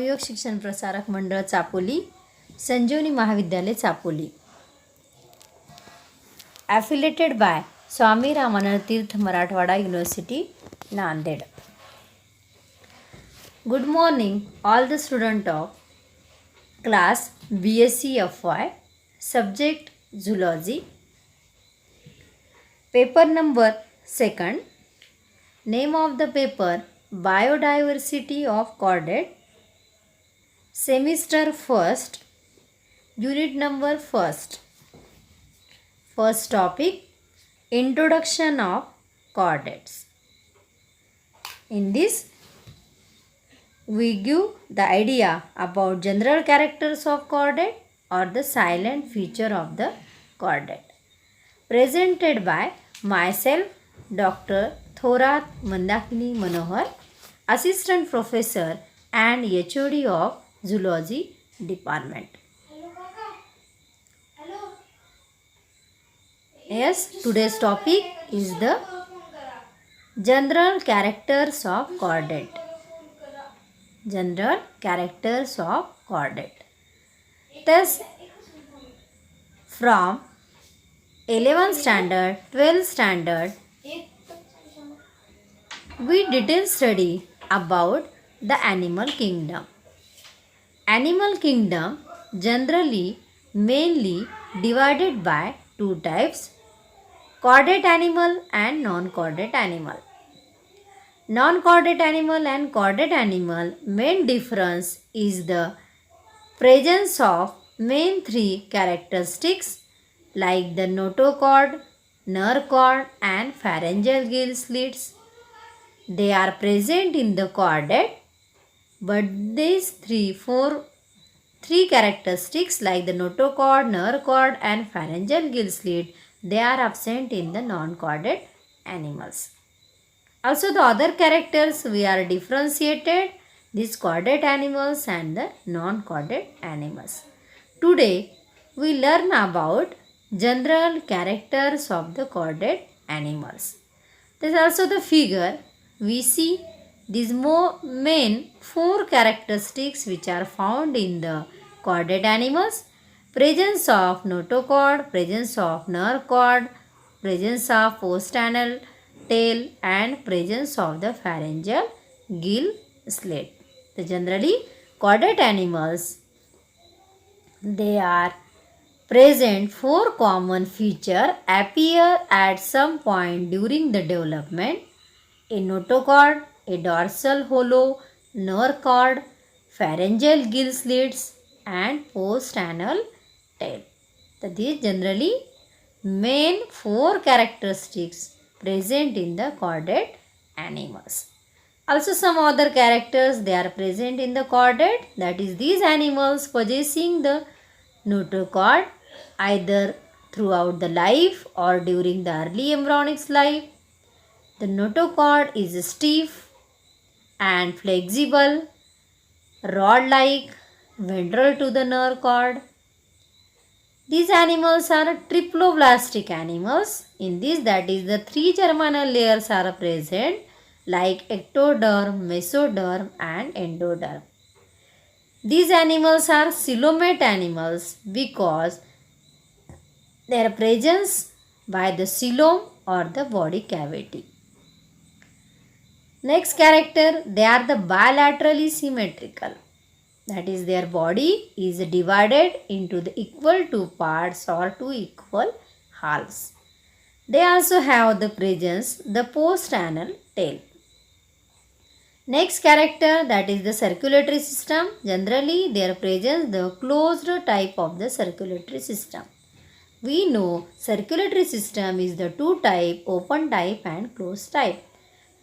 सहयोग शिक्षण प्रसारक मंडळ चापोली, संजीवनी महाविद्यालय चापोली. Affiliated by स्वामी रामानंद तीर्थ Marathwada University, Nanded. Good morning all the student of class BSc FY, subject Zoology. Paper number 2nd. Name of the paper Biodiversity of Chordate. Semester 1st, Unit number 1st. First topic, Introduction of Chordates. In this, we give the idea about general characters of chordate or the silent feature of the chordate. Presented by myself, Dr. Thorat Mandakini Manohar, Assistant Professor and HOD of Zoology Department. Yes, today's topic is the general characters of chordate. General characters of chordate. Thus, from 11th standard, 12th standard, we detail study about the animal kingdom. Animal kingdom generally mainly divided by two types, chordate animal and non-chordate animal. Non-chordate animal and chordate animal main difference is the presence of main three characteristics like the notochord, nerve cord and pharyngeal gill slits. They are present in the chordate, but these three characteristics like the notochord, nerve cord and pharyngeal gill slit, they are absent in the non-chordate animals. Also the other characters we are differentiated these chordate animals and the non-chordate animals. Today we learn about general characters of the chordate animals. There is also the figure we see these main four characteristics which are found in the chordate animals: presence of notochord, presence of nerve cord, presence of postnasal tail and presence of the pharyngeal gill slit. So generally chordate animals, they are present four common features appear at some point during the development: a notochord, a dorsal hollow nerve cord, pharyngeal gill slits and postnasal tail. So these generally main four characteristics present in the chordate animals. Also some other characters they are present in the chordate, that is these animals possessing the notochord either throughout the life or during the early embryonic life. The notochord is stiff and flexible, rod-like, ventral to the nerve cord. These animals are triploblastic animals. In this, that is the three germinal layers are present like ectoderm, mesoderm and endoderm. These animals are coelomate animals because their presence by the coelom or the body cavity. Next character, they are the bilaterally symmetrical. That is their body is divided into the equal two parts or two equal halves. They also have the presence the postnasal tail. Next character, that is the circulatory system. Generally their presence the closed type of the circulatory system. We know circulatory system is the two type, open type and closed type.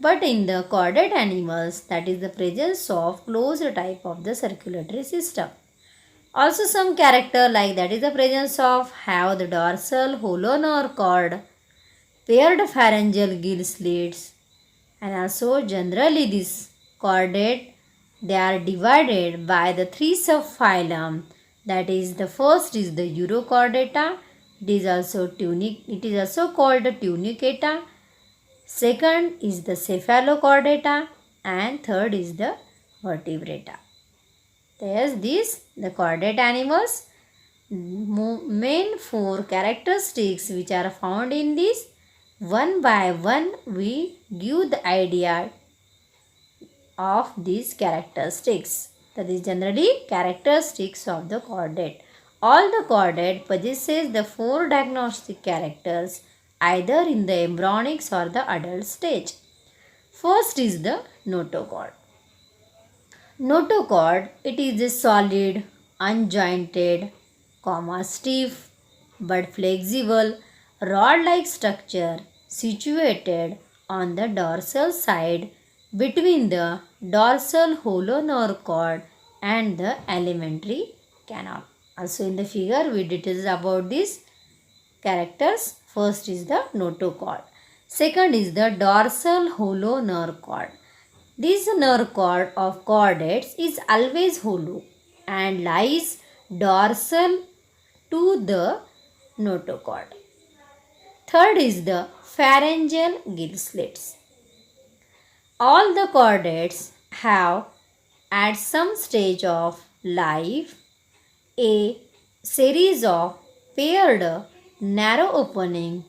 But in the chordate animals, that is the presence of closed type of the circulatory system. Also some character like that is the presence of have the dorsal hollow nerve cord, paired pharyngeal gill slits, and also generally this chordate they are divided by the three subphylum. That is the first is the Urochordata, it is also called the Tunicata. Second is the Cephalochordata and third is the Vertebrata. Yes, these the chordate animals main four characteristics which are found in this. One by one we give the idea of these characteristics. That is generally characteristics of the chordate. All the chordate possesses the four diagnostic characters either in the embryonics or the adult stage. First is the notochord. Notochord, it is a solid, unjointed, stiff but flexible rod-like structure situated on the dorsal side between the dorsal hollow nerve cord and the alimentary canal. Also in the figure we details about these characters. First is the notochord. Second is the dorsal hollow nerve cord. This nerve cord of chordates is always hollow and lies dorsal to the notochord. Third is the pharyngeal gill slits. All the chordates have at some stage of life a series of paired narrow opening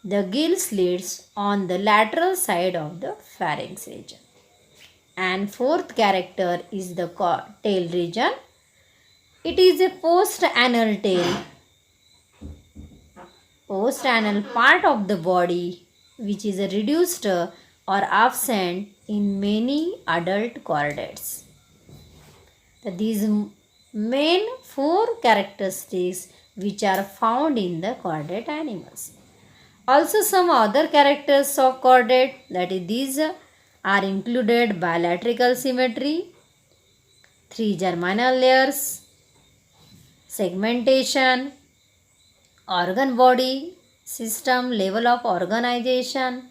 the gill slits on the lateral side of the pharynx region. And fourth character is the tail region. It is a post-anal tail, post-anal part of the body which is reduced or absent in many adult chordates. These main four characteristics which are found in the chordate animals. Also some other characters of chordate, that is these are included bilateral symmetry, 3 germinal layers, segmentation, organ body system, level of organization,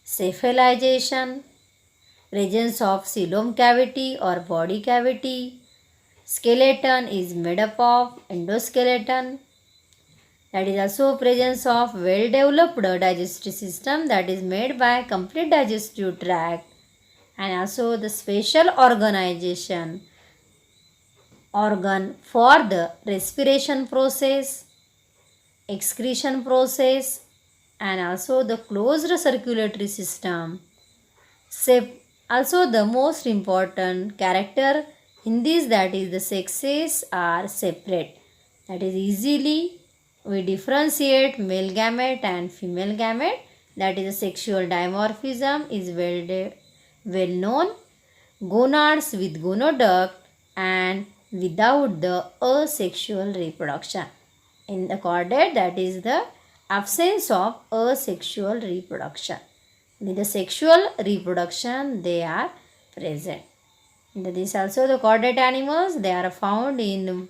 cephalization, presence of coelom cavity or body cavity, skeleton is made up of endoskeleton, that is also presence of well-developed digestive system that is made by complete digestive tract, and also the special organization organ for the respiration process, excretion process, and also the closed circulatory system. Also the most important character in this, that is the sexes are separate, that is easily we differentiate male gamete and female gamete, that is the sexual dimorphism is well known. Gonads with gonoduct and without the asexual reproduction. In the chordate, that is the absence of asexual reproduction. In the sexual reproduction they are present. This also the chordate animals, they are found in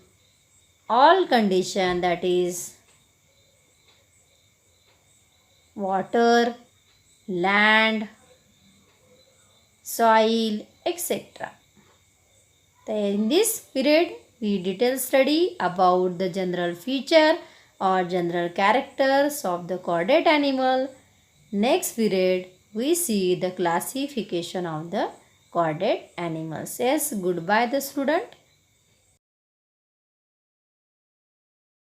all condition, that is water, land, soil, etc. In this period, we detail study about the general feature or general characters of the chordate animal. Next period, we see the classification of the chordate animals. Yes, goodbye the student.